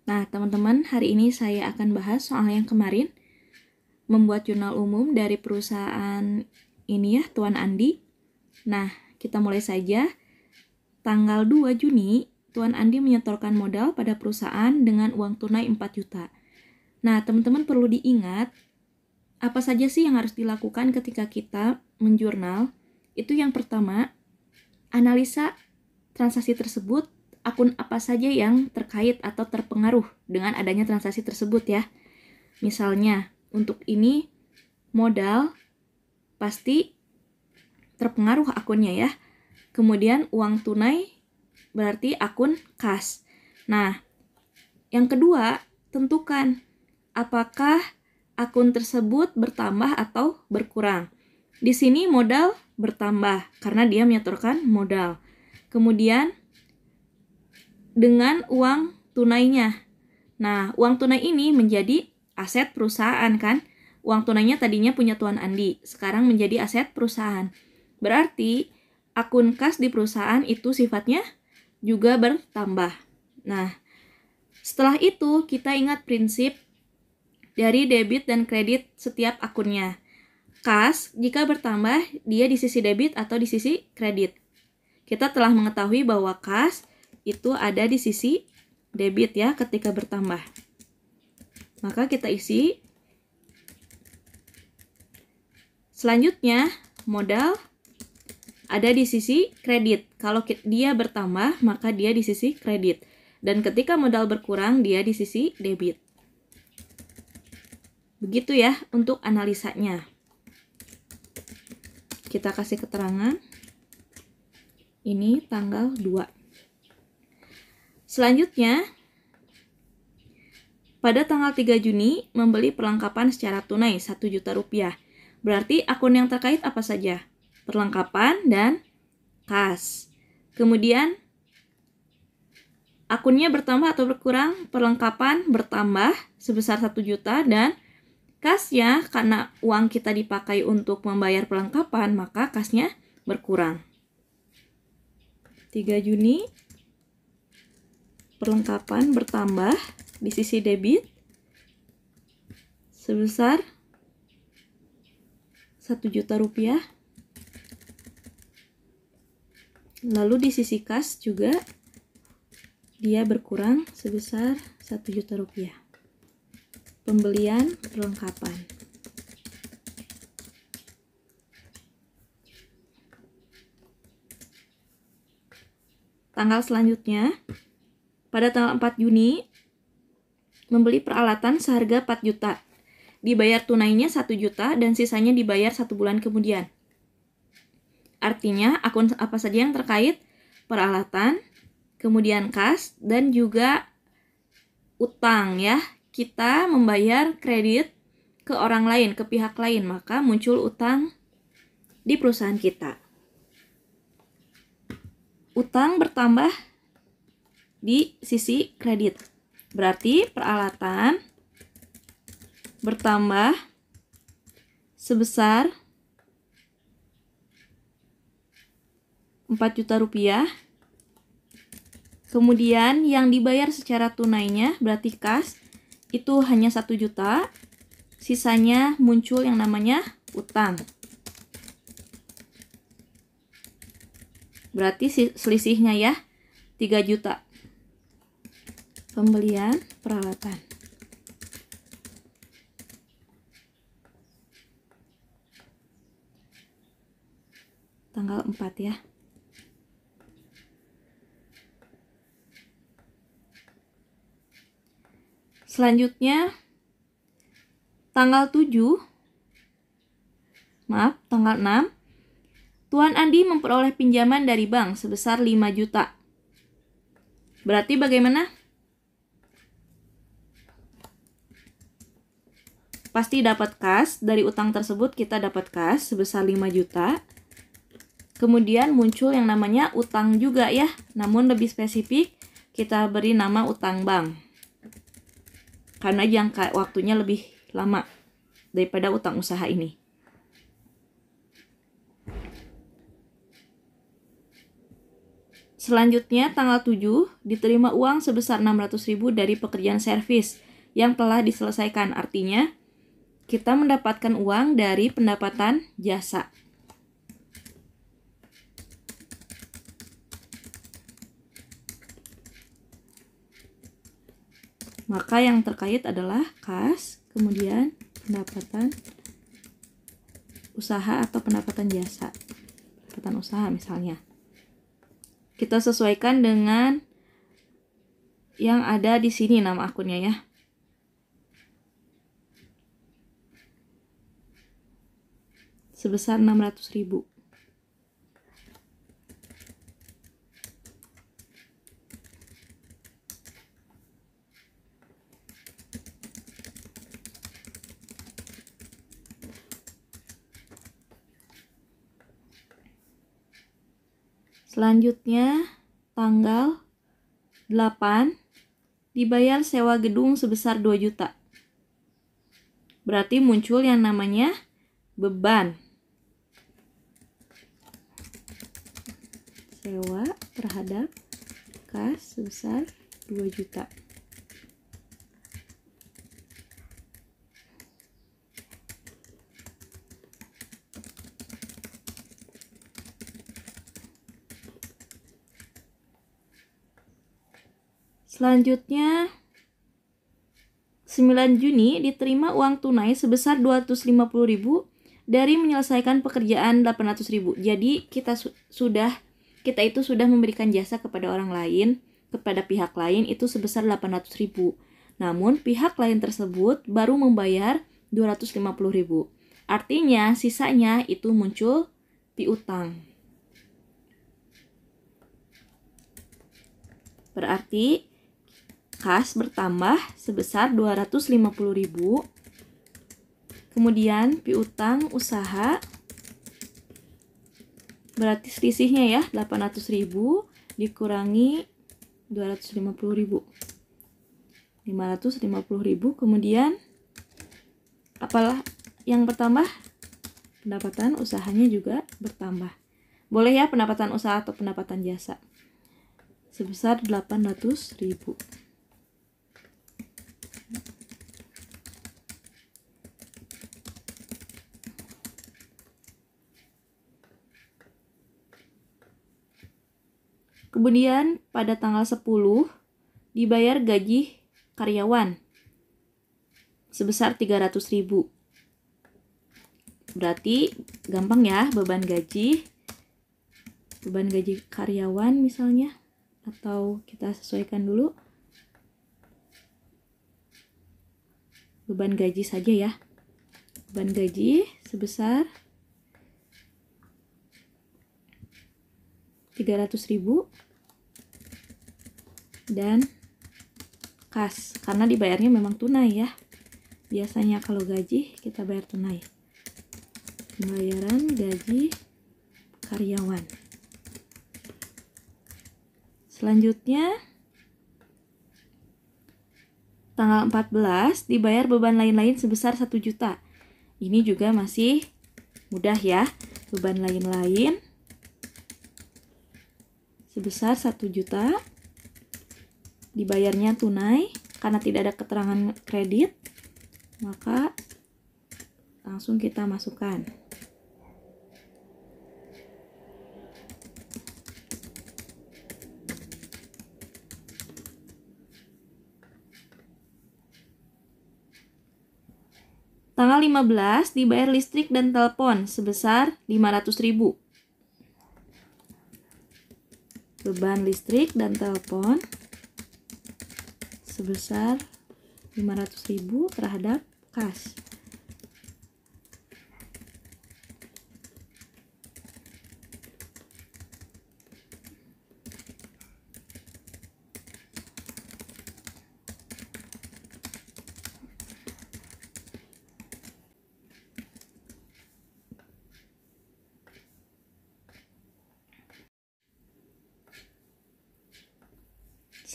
Nah, teman-teman, hari ini saya akan bahas soal yang kemarin, membuat jurnal umum dari perusahaan ini ya, Tuan Andi. Nah, kita mulai saja. Tanggal 2 Juni, Tuan Andi menyetorkan modal pada perusahaan dengan uang tunai 4 juta. Nah, teman-teman perlu diingat, apa saja sih yang harus dilakukan ketika kita menjurnal? Itu yang pertama, analisa transaksi tersebut, akun apa saja yang terkait atau terpengaruh dengan adanya transaksi tersebut ya. Misalnya, untuk ini modal pasti terpengaruh akunnya ya. Kemudian uang tunai berarti akun kas. Nah, yang kedua, tentukan apakah akun tersebut bertambah atau berkurang. Di sini modal bertambah karena dia menyetorkan modal. Kemudian dengan uang tunainya. Nah, uang tunai ini menjadi aset perusahaan kan? Uang tunainya tadinya punya Tuan Andi, sekarang menjadi aset perusahaan. Berarti akun kas di perusahaan itu sifatnya juga bertambah. Nah, setelah itu kita ingat prinsip dari debit dan kredit setiap akunnya. Kas jika bertambah dia di sisi debit atau di sisi kredit. Kita telah mengetahui bahwa kas itu ada di sisi debit ya ketika bertambah. Maka kita isi. Selanjutnya, modal ada di sisi kredit. Kalau dia bertambah, maka dia di sisi kredit. Dan ketika modal berkurang, dia di sisi debit. Begitu ya untuk analisanya. Kita kasih keterangan. Ini tanggal 2. Selanjutnya, pada tanggal 3 Juni membeli perlengkapan secara tunai 1 juta rupiah. Berarti akun yang terkait apa saja? Perlengkapan dan kas. Kemudian, akunnya bertambah atau berkurang? Perlengkapan bertambah sebesar 1 juta dan kasnya karena uang kita dipakai untuk membayar perlengkapan, maka kasnya berkurang. 3 Juni perlengkapan bertambah di sisi debit sebesar 1 juta rupiah. Lalu di sisi kas juga dia berkurang sebesar 1 juta rupiah. Pembelian perlengkapan. Tanggal selanjutnya, pada tanggal 4 Juni, membeli peralatan seharga 4 juta. Dibayar tunainya 1 juta dan sisanya dibayar 1 bulan kemudian. Artinya, akun apa saja yang terkait? Peralatan, kemudian kas, dan juga utang ya. Kita membayar kredit ke orang lain, ke pihak lain, maka muncul utang di perusahaan kita. Utang bertambah di sisi kredit. Berarti peralatan bertambah sebesar 4 juta rupiah. Kemudian yang dibayar secara tunainya berarti kas itu hanya 1 juta. Sisanya muncul yang namanya utang. Berarti selisihnya ya 3 juta. Pembelian peralatan. Tanggal 4 ya. Selanjutnya tanggal 6, Tuan Andi memperoleh pinjaman dari bank sebesar 5 juta. Berarti bagaimana? Pasti dapat kas, dari utang tersebut kita dapat kas sebesar 5 juta. Kemudian muncul yang namanya utang juga ya, namun lebih spesifik kita beri nama utang bank. Karena jangka waktunya lebih lama daripada utang usaha ini. Selanjutnya tanggal 7 diterima uang sebesar 600.000 dari pekerjaan servis yang telah diselesaikan. Artinya kita mendapatkan uang dari pendapatan jasa. Maka yang terkait adalah kas, kemudian pendapatan usaha atau pendapatan jasa. Pendapatan usaha misalnya. Kita sesuaikan dengan yang ada di sini nama akunnya ya. Sebesar 600.000. Selanjutnya tanggal 8 dibayar sewa gedung sebesar 2 juta. Berarti muncul yang namanya beban. Sewa terhadap kas sebesar 2 juta. Selanjutnya 9 Juni diterima uang tunai sebesar 250.000 dari menyelesaikan pekerjaan 800.000. Jadi kita itu sudah memberikan jasa kepada orang lain, kepada pihak lain itu sebesar 800.000. Namun pihak lain tersebut baru membayar 250.000. Artinya sisanya itu muncul piutang. Berarti kas bertambah sebesar 250.000. Kemudian piutang usaha berarti selisihnya ya 800.000 dikurangi 250.000. 550.000. Kemudian apalah yang bertambah? Pendapatan usahanya juga bertambah. Boleh ya pendapatan usaha atau pendapatan jasa. Sebesar 800.000. Kemudian pada tanggal 10 dibayar gaji karyawan sebesar 300.000. Berarti gampang ya beban gaji karyawan misalnya, atau kita sesuaikan dulu beban gaji saja ya. Beban gaji sebesar 300.000 dan kas, karena dibayarnya memang tunai ya. Biasanya kalau gaji kita bayar tunai. Pembayaran gaji karyawan. Selanjutnya tanggal 14 dibayar beban lain-lain sebesar 1 juta. Ini juga masih mudah ya. Beban lain-lain sebesar 1 juta. Dibayarnya tunai karena tidak ada keterangan kredit, maka langsung kita masukkan. Tanggal 15 dibayar listrik dan telepon sebesar 500.000. Beban listrik dan telepon sebesar 500.000 terhadap kas.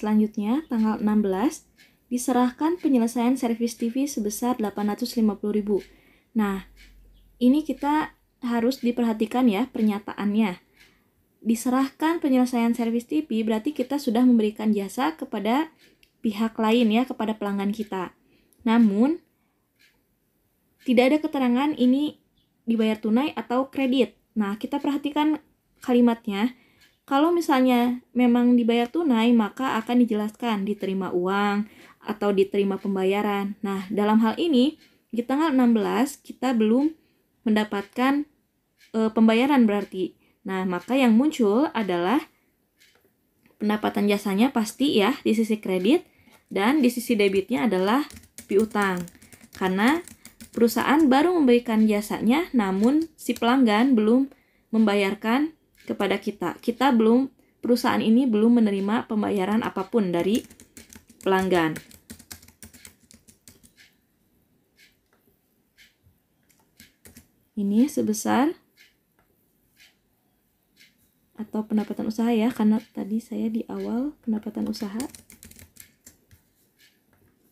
Selanjutnya, tanggal 16, diserahkan penyelesaian servis TV sebesar 850.000. Nah, ini kita harus diperhatikan ya pernyataannya. diserahkan penyelesaian servis TV, berarti kita sudah memberikan jasa kepada pihak lain ya, kepada pelanggan kita. Namun, tidak ada keterangan ini dibayar tunai atau kredit. Nah, kita perhatikan kalimatnya. Kalau misalnya memang dibayar tunai, maka akan dijelaskan diterima uang atau diterima pembayaran. Nah, dalam hal ini, di tanggal 16 kita belum mendapatkan pembayaran berarti. Nah, maka yang muncul adalah pendapatan jasanya pasti ya di sisi kredit, dan di sisi debitnya adalah piutang. Karena perusahaan baru memberikan jasanya, namun si pelanggan belum membayarkan kepada kita. Perusahaan ini belum menerima pembayaran apapun dari pelanggan. Ini sebesar atau pendapatan usaha ya, karena tadi saya di awal pendapatan usaha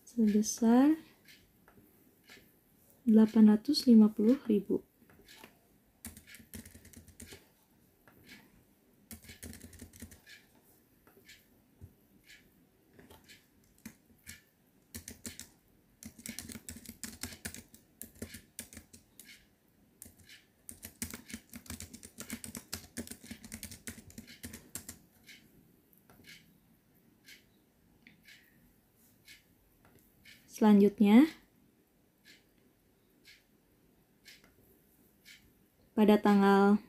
sebesar 850.000. Selanjutnya, pada tanggal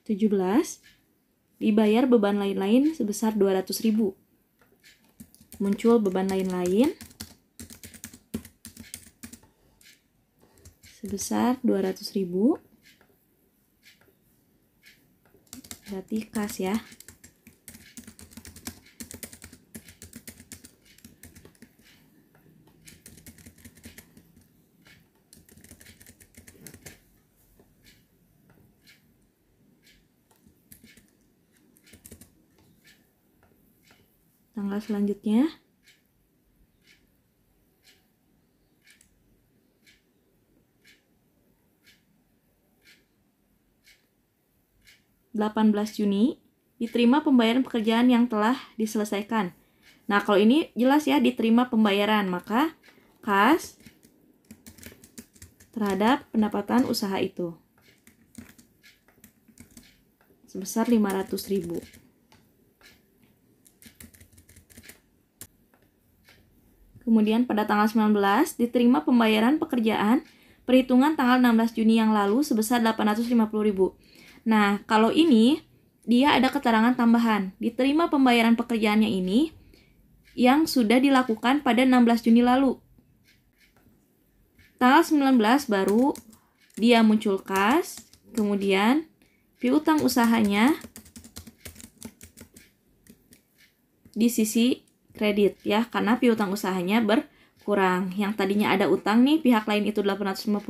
17 dibayar beban lain-lain sebesar 200.000. Muncul beban lain-lain sebesar 200.000. Berarti kas ya. Tanggal selanjutnya Juni diterima pembayaran pekerjaan yang telah diselesaikan. Nah, kalau ini jelas ya diterima pembayaran, maka kas terhadap pendapatan usaha itu sebesar 500.000. Kemudian pada tanggal 19 diterima pembayaran pekerjaan perhitungan tanggal 16 Juni yang lalu sebesar 850.000. Nah, kalau ini dia ada keterangan tambahan. Diterima pembayaran pekerjaannya ini yang sudah dilakukan pada 16 Juni lalu. Tanggal 19 baru dia muncul kas, kemudian piutang usahanya di sisi kredit ya, karena piutang usahanya berkurang. Yang tadinya ada utang nih pihak lain itu 850.000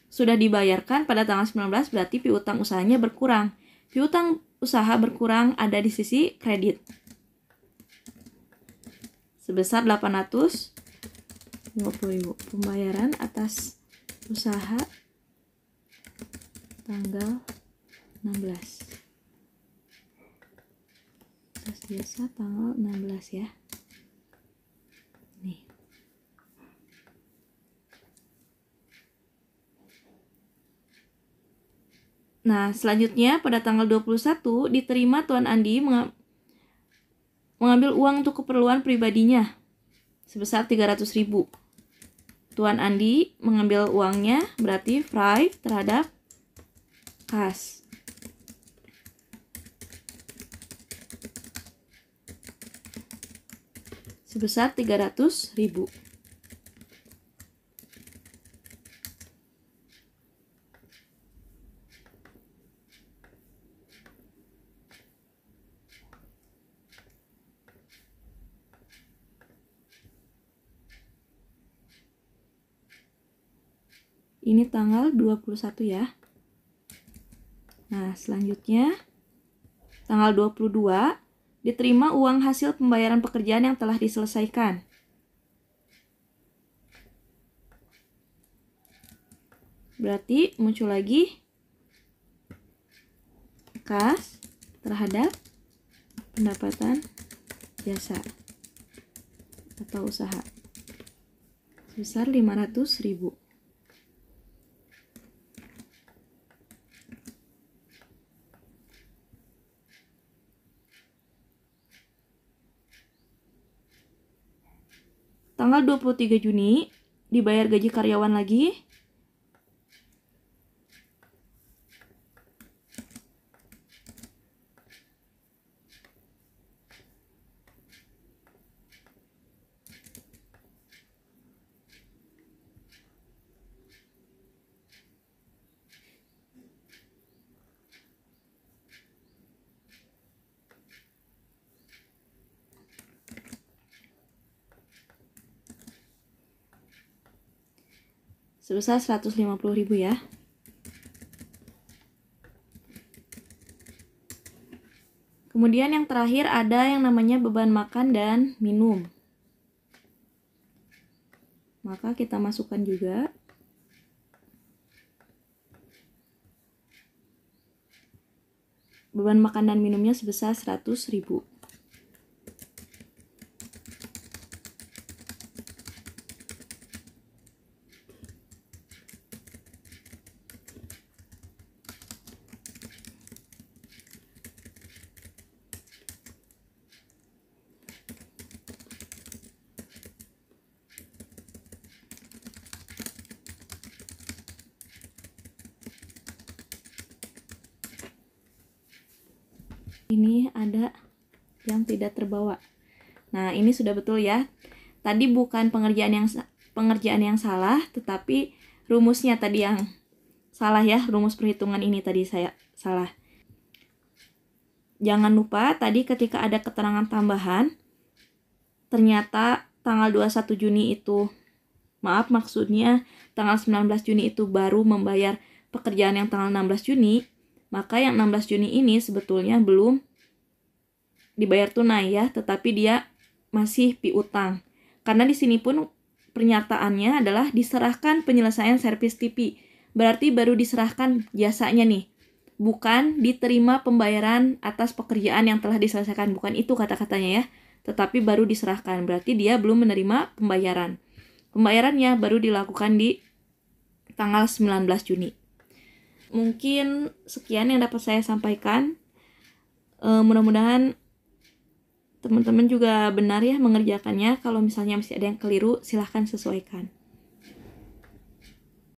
sudah dibayarkan pada tanggal 19, berarti piutang usahanya berkurang. Piutang usaha berkurang ada di sisi kredit sebesar 850.000. Pembayaran atas usaha tanggal 16. Atas jasa tanggal 16 ya. Nih. Nah, selanjutnya pada tanggal 21 diterima Tuan Andi mengambil uang untuk keperluan pribadinya sebesar 300.000. Tuan Andi mengambil uangnya, berarti fry terhadap kas. Sebesar 300.000. Ini tanggal 21 ya. Nah, selanjutnya tanggal 22 diterima uang hasil pembayaran pekerjaan yang telah diselesaikan. Berarti muncul lagi kas terhadap pendapatan jasa atau usaha sebesar 500.000. Tanggal 23 Juni dibayar gaji karyawan lagi. Sebesar 150.000 ya. Kemudian yang terakhir ada yang namanya beban makan dan minum. Maka kita masukkan juga. Beban makan dan minumnya sebesar 100.000. Ini ada yang tidak terbawa. Nah, ini sudah betul ya. Tadi bukan pengerjaan yang salah, tetapi rumusnya tadi yang salah ya. Rumus perhitungan ini tadi saya salah. Jangan lupa tadi ketika ada keterangan tambahan, ternyata tanggal 21 Juni itu, maksudnya tanggal 19 Juni itu baru membayar pekerjaan yang tanggal 16 Juni, maka yang 16 Juni ini sebetulnya belum dibayar tunai ya, tetapi dia masih piutang. Karena di sini pun pernyataannya adalah diserahkan penyelesaian servis TV. Berarti baru diserahkan jasanya nih. Bukan diterima pembayaran atas pekerjaan yang telah diselesaikan. Bukan itu kata-katanya ya. Tetapi baru diserahkan. Berarti dia belum menerima pembayaran. Pembayarannya baru dilakukan di tanggal 19 Juni. Mungkin sekian yang dapat saya sampaikan. Mudah-mudahan teman-teman juga benar ya mengerjakannya. Kalau misalnya masih ada yang keliru, silahkan sesuaikan.